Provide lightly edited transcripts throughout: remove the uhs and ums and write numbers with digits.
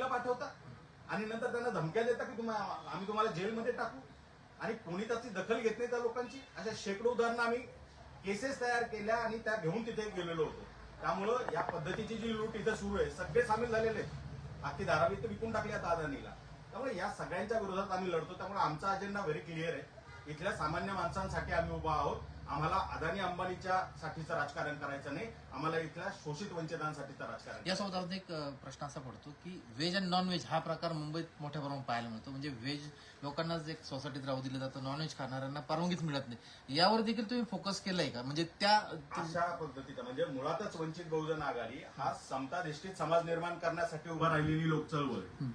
दिल्लीला पाठवता आणि नंतर त्यांना धमक्या देता की आम्ही तुम्हाला जेलमध्ये टाकू, आणि कोणी त्याची दखल घेत नाही त्या लोकांची. अशा शेकडो उदाहरणं आम्ही केसेस तयार केल्या आणि त्या घेऊन तिथे गेलेलो होतो. त्यामुळं या पद्धतीची जी लूट इथं सुरू आहे, सगळे सामील झालेले आहेत. अख्खी धारावी तर विकून टाकली आता अदानीला. त्यामुळे या सगळ्यांच्या विरोधात आम्ही लढतो. त्यामुळे आमचा अजेंडा व्हेरी क्लिअर आहे. इथल्या सामान्य माणसांसाठी आम्ही उभा आहोत. आम्हाला अदानी अंबानीच्या साठीचं राजकारण करायचं नाही, आम्हाला इथल्या शोषित वंचितांसाठीचं राजकारण. यासोबत अजून एक प्रश्न असा पडतो की व्हेज आणि नॉन व्हेज हा प्रकार मुंबईत मोठ्या प्रमाणात पाहायला मिळतो. म्हणजे व्हेज लोकांनाच एक सोसायटीत राहू दिलं जातं, नॉन व्हेज खाणाऱ्यांना परवानगीच मिळत नाही. यावर देखील तुम्ही फोकस केलाय का? म्हणजे त्या अशा पद्धतीचं म्हणजे मुळातच वंचित बहुजन आघाडी हा समताधिष्ठित समाज निर्माण करण्यासाठी उभा राहिलेली लोक चळवळ आहे.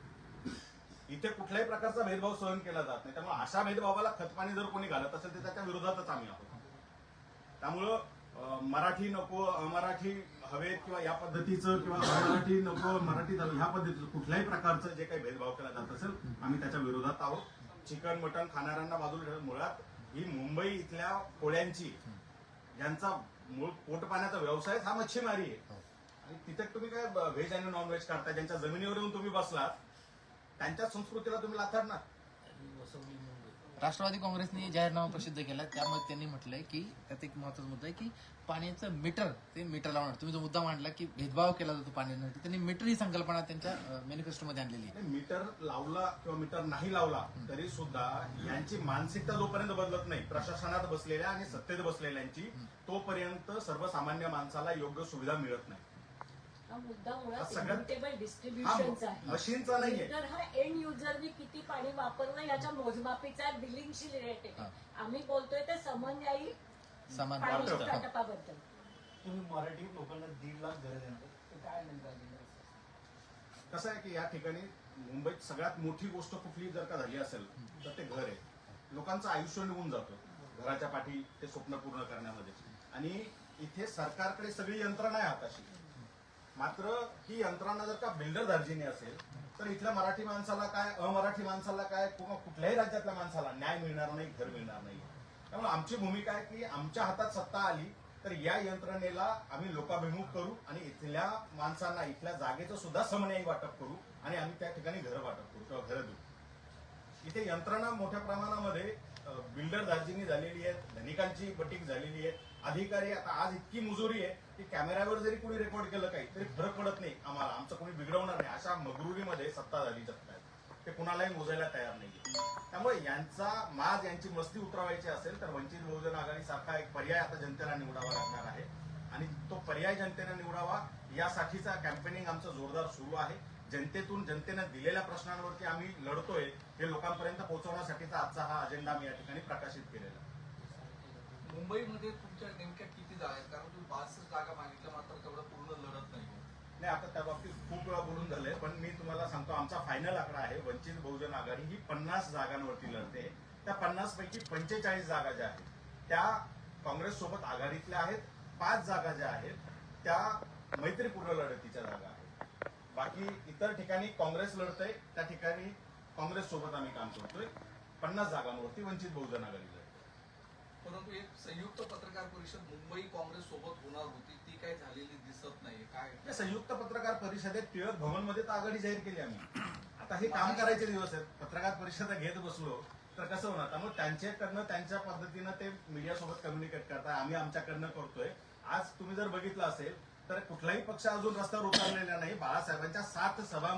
इथे कुठल्याही प्रकारचा भेदभाव सहन केला जात नाही. त्यामुळे अशा भेदभावाला खतपाणी जर कोणी घालत असेल तर त्याच्या विरोधातच आम्ही आहोत. त्यामुळं मराठी नको, अमराठी हवेत किंवा या पद्धतीचं, किंवा मराठी नको मराठी ह्या पद्धतीचं कुठल्याही प्रकारचं जे काही भेदभाव केला जात असेल आम्ही त्याच्या विरोधात आहोत. चिकन मटण खाणाऱ्यांना बाजूला ठेवून मुळात ही मुंबई इथल्या कोळ्यांची, ज्यांचा मूळ पोटपाण्याचा व्यवसाय हा मच्छीमारी आहे, आणि तिथे तुम्ही काय व्हेज आणि नॉन व्हेज करता, ज्यांच्या जमिनीवर येऊन तुम्ही बसलात त्यांच्या संस्कृतीला तुम्ही लाथारणार. राष्ट्रवादी काँग्रेसने जाहीरनामा प्रसिद्ध केला, त्यामध्ये त्यांनी म्हटलंय की त्यात एक महत्वाचा मुद्दा आहे की पाण्याचं मीटर, ते मीटर लावणार. तुम्ही जो मुद्दा मांडला की भेदभाव केला जातो पाण्यासाठी, त्यांनी मीटर ही संकल्पना त्यांच्या मॅनिफेस्टोमध्ये आणलेली आहे. मीटर लावला किंवा मीटर नाही लावला तरी सुद्धा यांची मानसिकता जोपर्यंत बदलत नाही, प्रशासनात बसलेल्या आणि सत्तेत बसलेल्यांची, तोपर्यंत सर्वसामान्य माणसाला योग्य सुविधा मिळत नाही. हा मुद्दा मुळात सगळ्यात- इम्युटेबल डिस्ट्रीब्युशनचा आहे. मशीनचा नाहीये. तर हा एंड युजरनी किती पाणी वापरलं याच्या मोजमापीचा बिलिंगशी रिलेटेड आहे. आम्ही बोलतोय ते समन्यायी समान पाणी वाटतं. वाटपाबद्दल. तुम्ही मराठी लोकांना 1.5 लाख घरं देणार, ते काय नेमका कसं आहे की या ठिकाणी मुंबईत सगळ्यात मोठी गोष्ट कुठली जर का झाली असेल तर ते घर आहे. लोकांचं आयुष्य निघून जातं घराच्या पाठी ते स्वप्न पूर्ण करण्यामध्ये, आणि इथे सरकारकडे सगळी यंत्रणा आहे हाताशी. मात्र ही यंत्रणा जर का बिल्डर दर्जिनी असेल तर इथल्या मराठी माणसाला काय, अमराठी माणसाला काय, किंवा कुठल्याही राज्यातल्या माणसाला न्याय मिळणार नाही, घर मिळणार नाही. त्यामुळे आमची भूमिका आहे की आमच्या हातात सत्ता आली तर या यंत्रणेला आम्ही लोकाभिमुख करू आणि इथल्या माणसांना इथल्या जागेचं सुद्धा समन्यायी वाटप करू, आणि आम्ही त्या ठिकाणी घरं वाटप करू किंवा घरं देऊ. इथे यंत्रणा मोठ्या प्रमाणामध्ये बिल्डर दार्जिनी झालेली आहे, धनिकांची बटीक झालेली आहे. अधिकारी आता आज इतकी मुजोरी आहे की कॅमेऱ्यावर जरी कोणी रेकॉर्ड केलं काही तरी फरक पडत नाही आम्हाला, आमचं कोणी बिघडवणार नाही, अशा मगरुरीमध्ये सत्ताधारी जगत आहेत. ते कुणालाही मोजायला तयार नाहीये. त्यामुळे यांचा माज, यांची मस्ती उतरवायची असेल तर वंचित बहुजन आघाडी सारखा एक पर्याय आता जनतेला निवडावा लागणार आहे, आणि तो पर्याय जनतेने निवडावा यासाठीचा कॅम्पेनिंग आमचं जोरदार सुरू आहे. जनतेनं दिलेल्या प्रश्नांवरती आम्ही लढतोय, हे लोकांपर्यंत पोहोचवण्यासाठीचा आजचा हा अजेंडा आम्ही या ठिकाणी प्रकाशित केलेला. मुंबईमध्ये तुमच्या नेमक्या किती जागा आहेत? कारण तुम्ही 62 जागा मागितल्या, मात्र तेवढं पूर्ण लढत नाही. नाही, आता त्या बाबतीत खूप वेळा बोलून झालंय, पण मी तुम्हाला सांगतो आमचा फायनल आकडा आहे. वंचित बहुजन आघाडी ही 50 जागांवरती लढते. त्या 50 पैकी 45 जागा ज्या आहेत त्या काँग्रेस सोबत आघाडीतल्या आहेत. 5 जागा ज्या आहेत त्या मैत्रीपूर्ण लढतीच्या जागा आहेत. बाकी इतर ठिकाणी काँग्रेस लढतंय, त्या ठिकाणी काँग्रेस सोबत आम्ही काम करतोय. 50 जागांवरती वंचित बहुजन आघाडी लढते. परंतु एक संयुक्त पत्रकार परिषद मुंबई काँग्रेस सोबत होणार होती, ती काही झालेली दिसत नाहीये. काय या संयुक्त पत्रकार परिषदेत टिळक भवनमध्ये तर आघाडी जाहीर केली आम्ही. आता हे काम करायचे दिवस आहेत. पत्रकार परिषद घेत बसलो तर कसं होणार? त्यामुळे त्यांच्याकडनं त्यांच्या पद्धतीनं ते मीडियासोबत कम्युनिकेट करताय, आम्ही आमच्याकडनं करतोय. आज तुम्ही जर बघितलं असेल तर कुठलाही पक्ष अजून रस्त्यावर उतरलेला नाही. बाळासाहेबांच्या 7 सभा